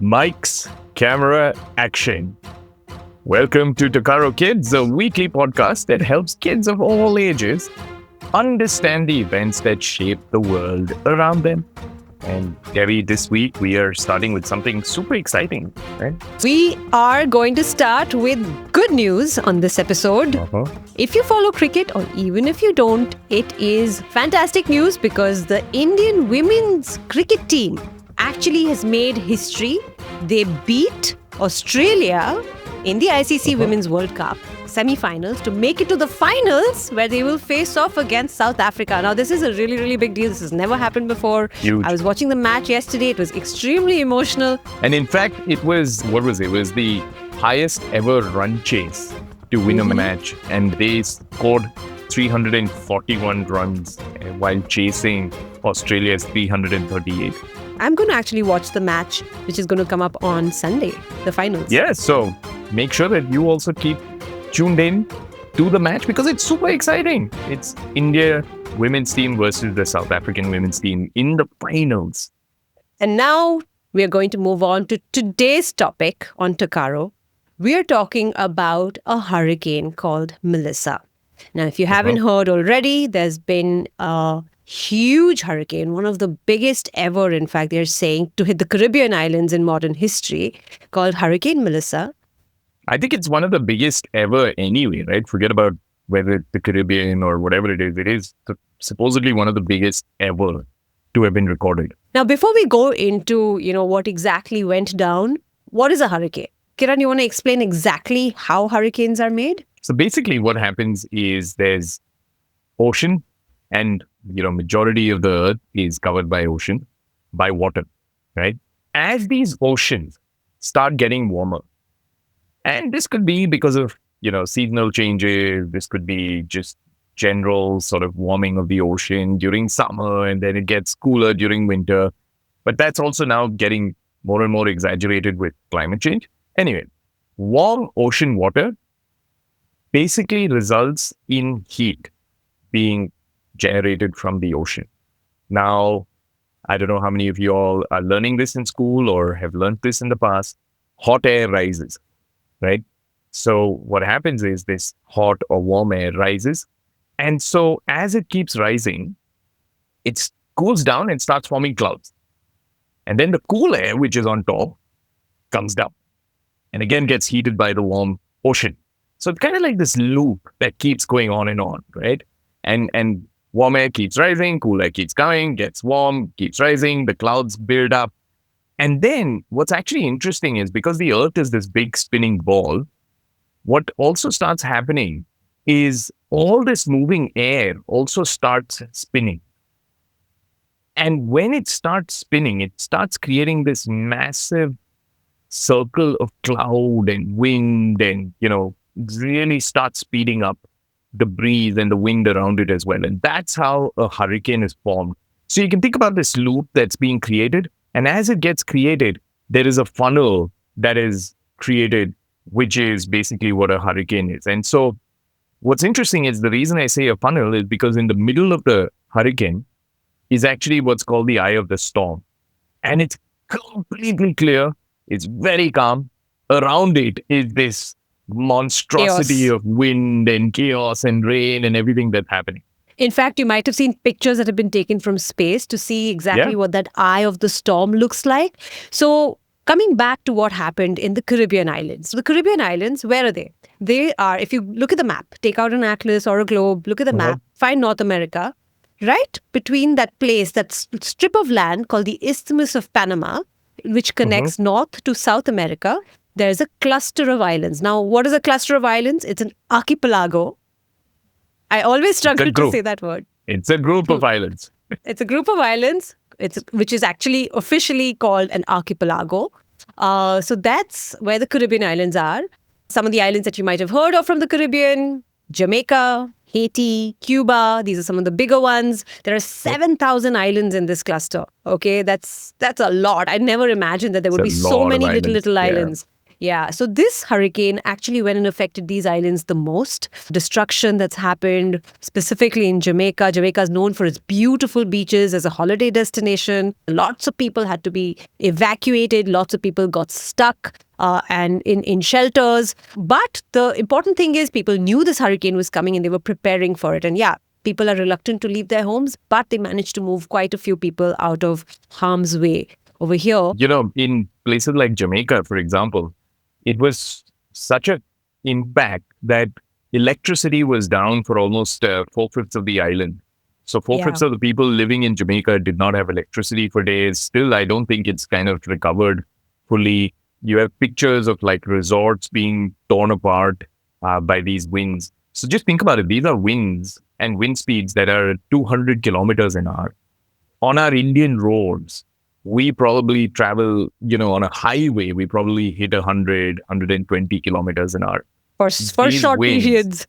Mics, camera, action. Welcome to Takaro Kids, a weekly podcast that helps kids of all ages understand the events that shape the world around them. And Devi, this week we are starting with something super exciting, right? We are going to start with good news on this episode. If you follow cricket, or even if you don't, it is fantastic news because the Indian women's cricket team actually has made history. They beat Australia in the ICC Women's World Cup semi-finals to make it to the finals where they will face off against South Africa. Now, this is a really, really big deal. This has never happened before. Huge. I was watching the match yesterday. It was extremely emotional. And in fact, it was the highest ever run chase to win a match. And they scored 341 runs while chasing Australia's 338. I'm going to actually watch the match, which is going to come up on Sunday, the finals. Yeah, so make sure that you also keep tuned in to the match because it's super exciting. It's India women's team versus the South African women's team in the finals. And now we are going to move on to today's topic on Takaro. We are talking about a hurricane called Melissa. Now, if you haven't heard already, there's been a huge hurricane, one of the biggest ever, in fact, they're saying, to hit the Caribbean islands in modern history, called Hurricane Melissa. I think it's one of the biggest ever anyway, right? Forget about whether it's the Caribbean or whatever it is. It is supposedly one of the biggest ever to have been recorded. Now, before we go into, what exactly went down, what is a hurricane? Kiran, you want to explain exactly how hurricanes are made? So basically what happens is there's ocean and, majority of the earth is covered by ocean, by water, right? As these oceans start getting warmer, and this could be because of, seasonal changes. This could be just general sort of warming of the ocean during summer, and then it gets cooler during winter. But that's also now getting more and more exaggerated with climate change. Anyway, warm ocean water basically results in heat being generated from the ocean. Now, I don't know how many of you all are learning this in school or have learned this in the past. Hot air rises, right? So what happens is this hot or warm air rises. And so as it keeps rising, it cools down and starts forming clouds. And then the cool air, which is on top, comes down and again gets heated by the warm ocean. So it's kind of like this loop that keeps going on and on, right? And warm air keeps rising, cool air keeps coming, gets warm, keeps rising, the clouds build up. And then what's actually interesting is because the earth is this big spinning ball, what also starts happening is all this moving air also starts spinning. And when it starts spinning, it starts creating this massive circle of cloud and wind and, really starts speeding up the breeze and the wind around it as well. And that's how a hurricane is formed. So you can think about this loop that's being created. And as it gets created, there is a funnel that is created, which is basically what a hurricane is. And so what's interesting is the reason I say a funnel is because in the middle of the hurricane is actually what's called the eye of the storm. And it's completely clear. It's very calm. Around it is this monstrosity Chaos. of wind and chaos and rain and everything that's happening. In fact, you might have seen pictures that have been taken from space to see exactly what that eye of the storm looks like. So coming back to what happened in the Caribbean islands. So the Caribbean islands, where are they? They are, if you look at the map, take out an atlas or a globe, look at the map, find North America. Right between that place, that strip of land called the Isthmus of Panama, which connects North to South America, there's a cluster of islands. Now, what is a cluster of islands? It's an archipelago. I always struggle to say that word. It's a group of islands. It's a group of islands, which is actually officially called an archipelago. So that's where the Caribbean islands are. Some of the islands that you might have heard of from the Caribbean, Jamaica, Haiti, Cuba. These are some of the bigger ones. There are 7,000 islands in this cluster. Okay, that's a lot. I never imagined that there would be so many little islands. Yeah. So this hurricane actually went and affected these islands the most. Destruction that's happened specifically in Jamaica. Jamaica is known for its beautiful beaches as a holiday destination. Lots of people had to be evacuated. Lots of people got stuck. And in shelters. But the important thing is people knew this hurricane was coming and they were preparing for it. And yeah, people are reluctant to leave their homes, but they managed to move quite a few people out of harm's way. Over here, In places like Jamaica, for example, it was such an impact that electricity was down for almost 4/5 of the island. So four-fifths of the people living in Jamaica did not have electricity for days. Still, I don't think it's kind of recovered fully. You have pictures of like resorts being torn apart by these winds. So just think about it. These are winds and wind speeds that are 200 kilometers an hour. On our Indian roads, we probably travel, on a highway, we probably hit 100, 120 kilometers an hour. For These short winds, periods.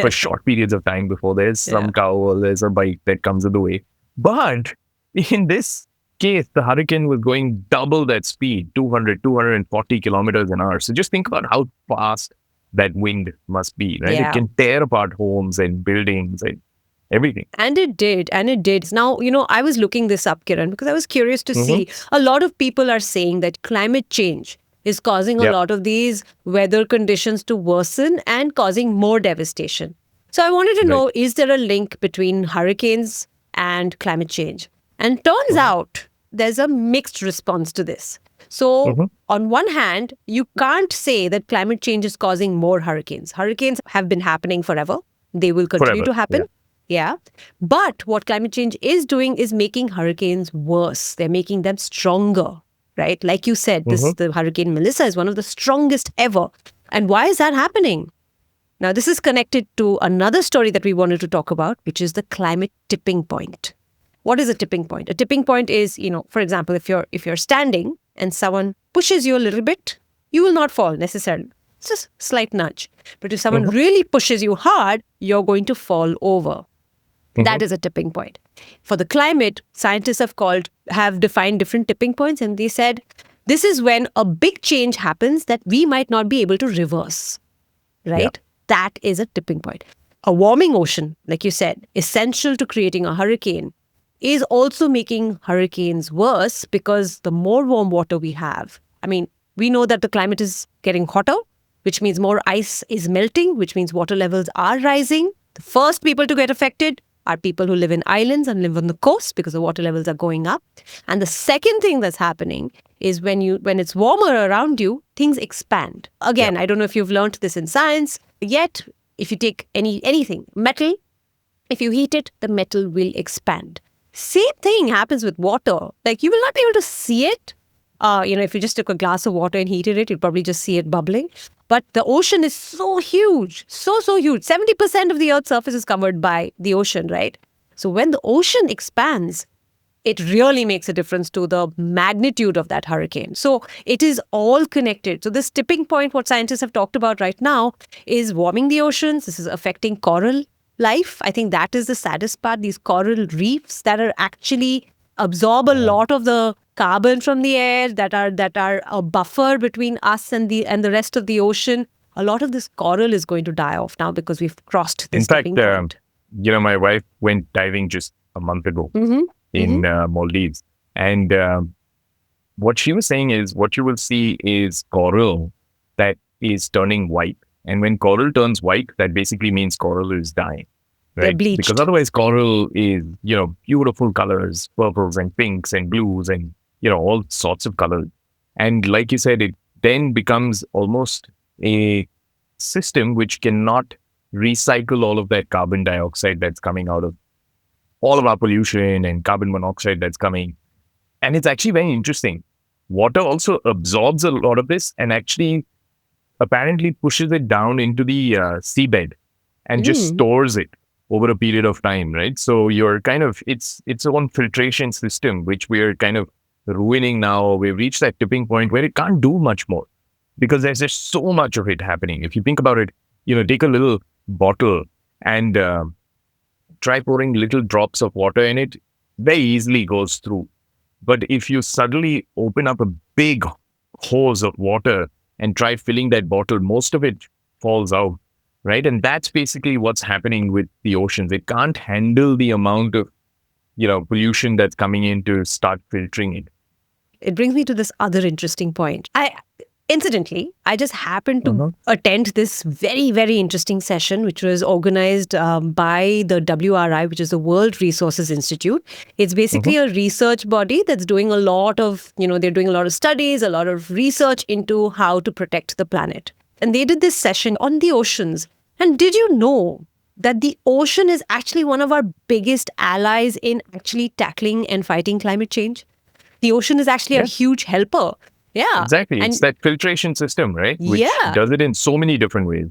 for short periods of time before there's some cow or there's a bike that comes in the way. But in this case, the hurricane was going double that speed, 200, 240 kilometers an hour. So just think about how fast that wind must be, right? Yeah. It can tear apart homes and buildings and everything. And it did. And it did. Now, I was looking this up, Kiran, because I was curious to see. A lot of people are saying that climate change is causing a lot of these weather conditions to worsen and causing more devastation. So I wanted to know, is there a link between hurricanes and climate change? And turns out there's a mixed response to this. So on one hand, you can't say that climate change is causing more hurricanes. Hurricanes have been happening forever. They will continue to happen. Yeah. But what climate change is doing is making hurricanes worse. They're making them stronger, right? Like you said, the Hurricane Melissa is one of the strongest ever. And why is that happening? Now, this is connected to another story that we wanted to talk about, which is the climate tipping point. What is a tipping point? A tipping point is, for example, if you're standing and someone pushes you a little bit, you will not fall necessarily. It's just a slight nudge. But if someone really pushes you hard, you're going to fall over. That is a tipping point. For the climate, scientists have defined different tipping points, and they said this is when a big change happens that we might not be able to reverse, right? Yeah. That is a tipping point. A warming ocean, like you said, essential to creating a hurricane, is also making hurricanes worse because the more warm water we have, we know that the climate is getting hotter, which means more ice is melting, which means water levels are rising. The first people to get affected are people who live in islands and live on the coast because the water levels are going up. And the second thing that's happening is when it's warmer around you, things expand. Again, I don't know if you've learned this in science yet. If you take anything, metal, if you heat it, the metal will expand. Same thing happens with water. Like you will not be able to see it. If you just took a glass of water and heated it, you'd probably just see it bubbling. But the ocean is so huge, so huge. 70% of the Earth's surface is covered by the ocean, right? So when the ocean expands, it really makes a difference to the magnitude of that hurricane. So it is all connected. So this tipping point, what scientists have talked about right now, is warming the oceans. This is affecting coral life. I think that is the saddest part. These coral reefs that are actually absorb a lot of the carbon from the air, that are a buffer between us and the rest of the ocean. A lot of this coral is going to die off now because we've crossed this tipping point. My wife went diving just a month ago in Maldives, and what she was saying is what you will see is coral that is turning white, and when coral turns white, that basically means coral is dying. Right? They're bleached. Because otherwise coral is, beautiful colors, purples and pinks and blues and, all sorts of colors. And like you said, it then becomes almost a system which cannot recycle all of that carbon dioxide that's coming out of all of our pollution and carbon monoxide that's coming. And it's actually very interesting. Water also absorbs a lot of this and actually apparently pushes it down into the seabed and just stores it over a period of time, right? So you're kind of, it's its own filtration system, which we're kind of ruining now. We've reached that tipping point where it can't do much more because there's just so much of it happening. If you think about it, take a little bottle and try pouring little drops of water in it, very easily goes through. But if you suddenly open up a big hose of water and try filling that bottle, most of it falls out, right? And that's basically what's happening with the oceans. It can't handle the amount of, pollution that's coming in to start filtering it. It brings me to this other interesting point. Incidentally, I just happened to attend this very, very interesting session, which was organized by the WRI, which is the World Resources Institute. It's basically a research body that's doing a lot of, they're doing a lot of studies, a lot of research into how to protect the planet. And they did this session on the oceans. And did you know that the ocean is actually one of our biggest allies in actually tackling and fighting climate change? The ocean is actually a huge helper. Yeah. Exactly. It's that filtration system, right? Which does it in so many different ways.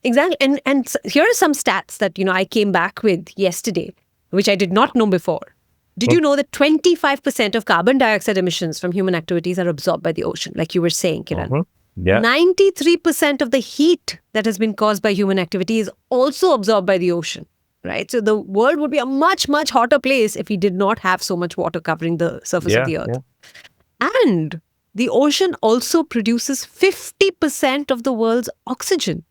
Exactly. And here are some stats that, I came back with yesterday, which I did not know before. Did you know that 25% of carbon dioxide emissions from human activities are absorbed by the ocean, like you were saying, Kiran? Yeah. 93% of the heat that has been caused by human activity is also absorbed by the ocean, right? So the world would be a much, much hotter place if we did not have so much water covering the surface of the earth. Yeah. And the ocean also produces 50% of the world's oxygen,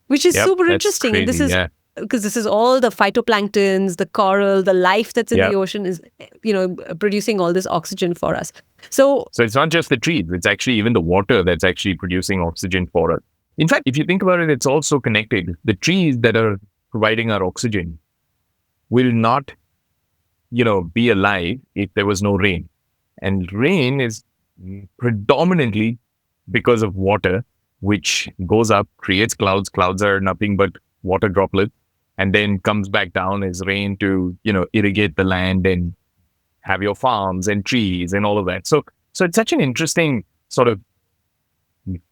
which is super interesting. Crazy, and this is because this is all the phytoplanktons, the coral, the life that's in the ocean is, producing all this oxygen for us. So it's not just the trees, it's actually even the water that's actually producing oxygen for us. In fact, if you think about it, it's also connected. The trees that are providing our oxygen will not, be alive if there was no rain. And rain is predominantly because of water, which goes up, creates clouds. Clouds are nothing but water droplets, and then comes back down as rain to, irrigate the land and have your farms and trees and all of that. So it's such an interesting sort of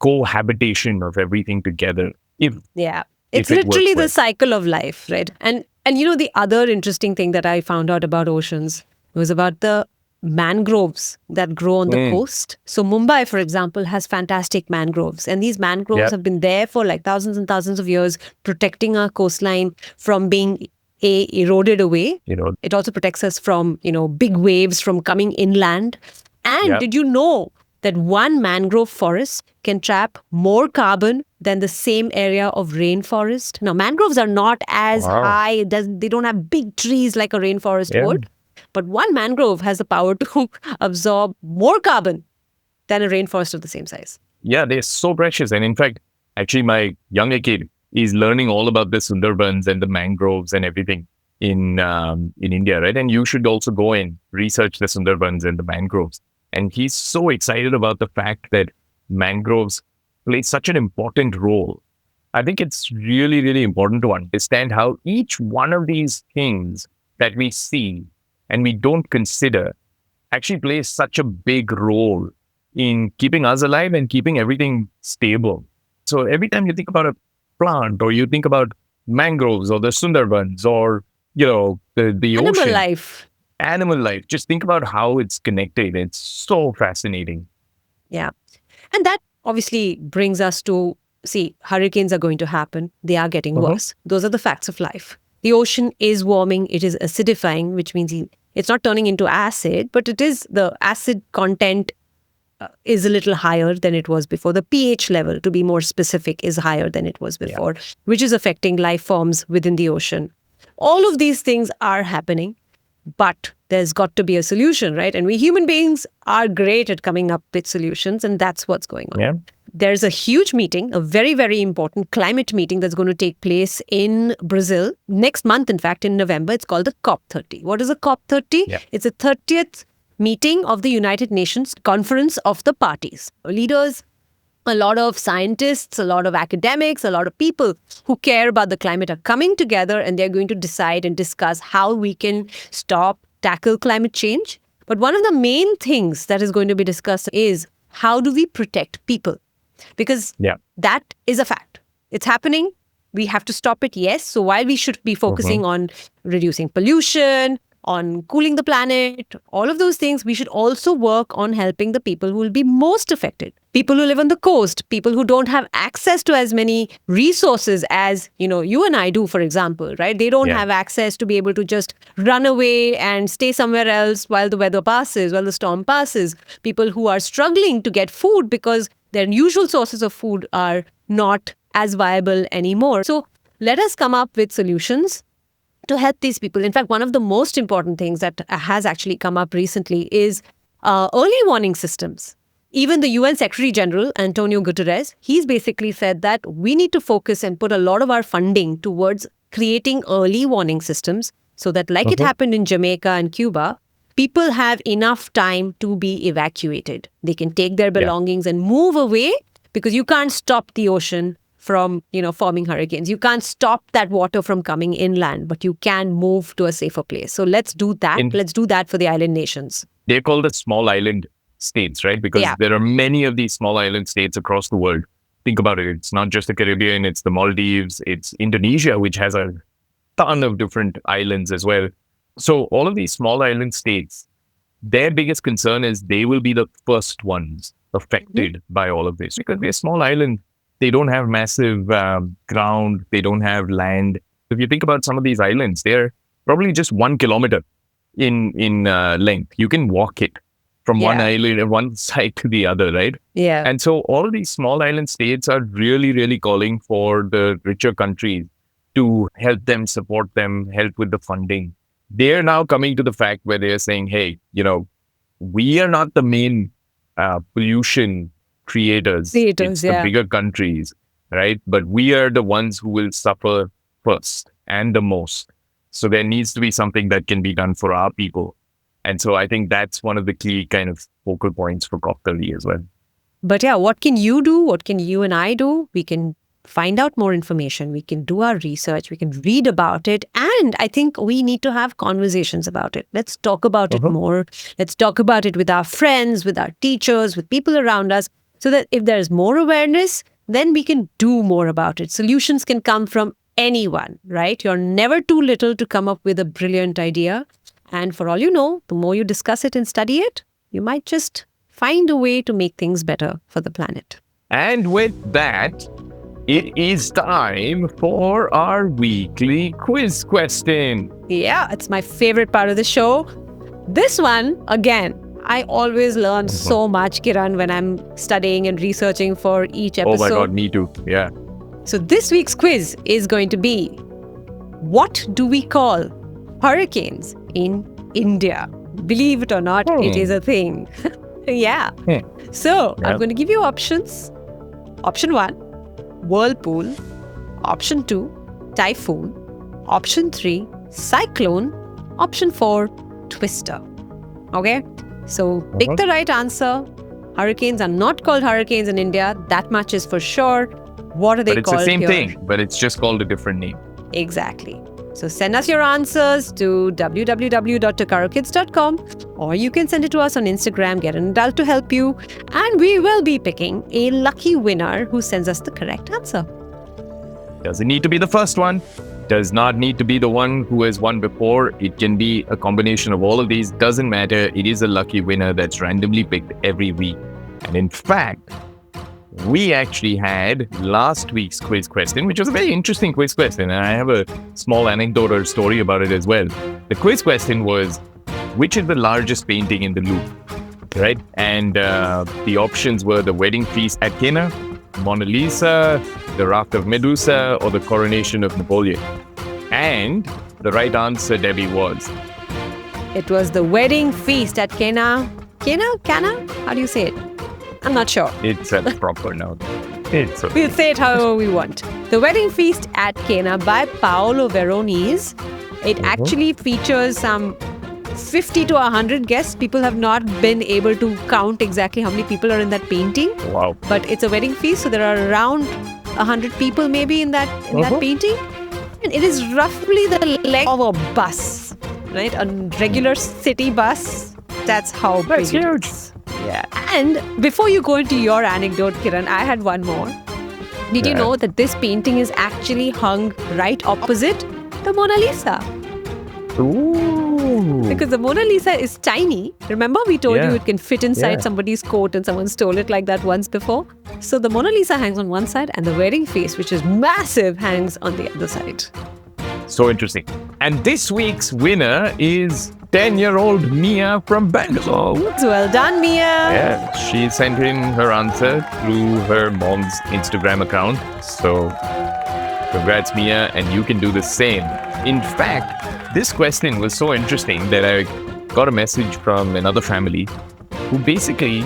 cohabitation of everything together. It's literally the cycle of life, right? And the other interesting thing that I found out about oceans was about the mangroves that grow on the coast. So Mumbai, for example, has fantastic mangroves. And these mangroves have been there for like thousands and thousands of years, protecting our coastline from being eroded away. It also protects us from, big waves from coming inland. And did you know that one mangrove forest can trap more carbon than the same area of rainforest? Now, mangroves are not as high. They don't have big trees like a rainforest would. But one mangrove has the power to absorb more carbon than a rainforest of the same size. Yeah, they're so precious. And in fact, actually, my younger kid is learning all about the Sundarbans and the mangroves and everything in India, right? And you should also go and research the Sundarbans and the mangroves. And he's so excited about the fact that mangroves play such an important role. I think it's really, really important to understand how each one of these things that we see and we don't consider actually plays such a big role in keeping us alive and keeping everything stable. So every time you think about a plant, or you think about mangroves or the Sundarbans, or, the ocean. Animal life. Just think about how it's connected. It's so fascinating. Yeah. And that obviously brings us to, hurricanes are going to happen. They are getting worse. Those are the facts of life. The ocean is warming. It is acidifying, which means it's not turning into acid, but it is, the acid content is a little higher than it was before. The pH level, to be more specific, is higher than it was before, which is affecting life forms within the ocean. All of these things are happening, but there's got to be a solution, right? And we human beings are great at coming up with solutions, and that's what's going on. Yeah. There's a huge meeting, a very, very important climate meeting that's going to take place in Brazil next month, in fact, in November. It's called the COP30. What is a COP30? Yeah. It's a 30th meeting of the United Nations Conference of the Parties. Leaders, a lot of scientists, a lot of academics, a lot of people who care about the climate are coming together, and they're going to decide and discuss how we can tackle climate change. But one of the main things that is going to be discussed is, how do we protect people? Because that is a fact. It's happening. We have to stop it, yes. So while we should be focusing on reducing pollution, on cooling the planet, all of those things, we should also work on helping the people who will be most affected. People who live on the coast, people who don't have access to as many resources as, you and I do, for example, right? They don't have access to be able to just run away and stay somewhere else while the weather passes, while the storm passes. People who are struggling to get food because their usual sources of food are not as viable anymore. So let us come up with solutions to help these people. In fact, one of the most important things that has actually come up recently is early warning systems. Even the UN Secretary General, Antonio Guterres, he's basically said that we need to focus and put a lot of our funding towards creating early warning systems so that, like it happened in Jamaica and Cuba, people have enough time to be evacuated. They can take their belongings and move away, because you can't stop the ocean from, forming hurricanes. You can't stop that water from coming inland, but you can move to a safer place. So let's do that. Let's do that for the island nations. They're called the small island states, right? Because there are many of these small island states across the world. Think about it. It's not just the Caribbean, it's the Maldives, it's Indonesia, which has a ton of different islands as well. So all of these small island states, their biggest concern is they will be the first ones affected by all of this, because they're a small island. They don't have massive ground. They don't have land. If you think about some of these islands, they're probably just 1 kilometer in length. You can walk it from one island, one side to the other, right? Yeah. And so all of these small island states are really, really calling for the richer countries to help them, support them, help with the funding. They're now coming to the fact where they're saying, hey, we are not the main pollution creators. It's the bigger countries, right? But we are the ones who will suffer first and the most. So there needs to be something that can be done for our people. And so I think that's one of the key kind of focal points for COP30 as well. But what can you do? What can you and I do? We can find out more information. We can do our research. We can read about it. And I think we need to have conversations about it. Let's talk about it more. Let's talk about it with our friends, with our teachers, with people around us, so that if there's more awareness, then we can do more about it. Solutions can come from anyone, right? You're never too little to come up with a brilliant idea. And for all you know, the more you discuss it and study it, you might just find a way to make things better for the planet. And with that, it is time for our weekly quiz question. Yeah, it's my favorite part of the show. This one, again, I always learn so much, Kiran, when I'm studying and researching for each episode. Oh my God, me too. Yeah. So this week's quiz is going to be, what do we call hurricanes in India? Believe it or not, it is a thing. So I'm going to give you options. Option 1, whirlpool. Option 2, typhoon. Option 3, cyclone. Option 4, twister. Okay? So pick the right answer. Hurricanes are not called hurricanes in India. That much is for sure. What are they called? But it's the same here? thing, but it's just called a different name. Exactly. So send us your answers to www.takarokids.com, or you can send it to us on Instagram, Get an Adult to Help You, and we will be picking a lucky winner who sends us the correct answer. Doesn't need to be the first one. Does not need to be the one who has won before. It can be a combination of all of these. Doesn't matter. It is a lucky winner that's randomly picked every week. And in fact, we actually had last week's quiz question, which was a very interesting quiz question. And I have a small anecdote or story about it as well. The quiz question was, which is the largest painting in the Louvre? Right? And the options were the Wedding Feast at Cana, Mona Lisa, the Raft of Medusa, or the Coronation of Napoleon. And the right answer, Debbie, was? It was the Wedding Feast at Cana. Cana? How do you say it? I'm not sure. It's a proper noun. It's okay. We'll say it however we want. The Wedding Feast at Cana by Paolo Veronese. It actually features some 50 to 100 guests. People have not been able to count exactly how many people are in that painting. Wow. But it's a wedding feast, so there are around 100 people maybe in that painting. And it is roughly the length of a bus, right? A regular city bus. That's how big That's it huge. is. Yeah. And before you go into your anecdote, Kiran, I had one more. Did you know that this painting is actually hung right opposite the Mona Lisa? Ooh. Because the Mona Lisa is tiny. Remember we told you it can fit inside somebody's coat, and someone stole it like that once before? So the Mona Lisa hangs on one side and the wedding face, which is massive, hangs on the other side. So interesting. And this week's winner is 10-year-old Mia from Bangalore. Well done, Mia. Yeah, she sent in her answer through her mom's Instagram account. So, congrats, Mia, and you can do the same. In fact, this question was so interesting that I got a message from another family who basically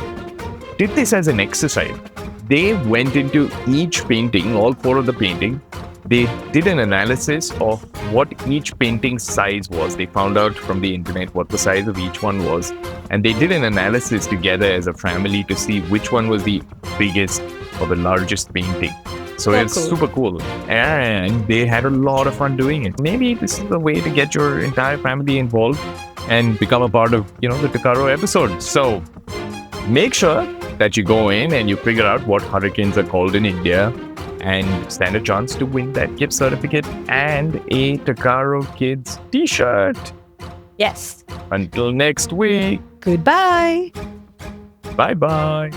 did this as an exercise. They went into each painting, all four of the painting. They did an analysis of what each painting size was. They found out from the internet what the size of each one was. And they did an analysis together as a family to see which one was the biggest or the largest painting. So it's super cool. And they had a lot of fun doing it. Maybe this is the way to get your entire family involved and become a part of, the Takaro episode. So make sure that you go in and you figure out what hurricanes are called in India and stand a chance to win that gift certificate and a Takaro Kids t-shirt. Yes. Until next week. Goodbye. Bye-bye.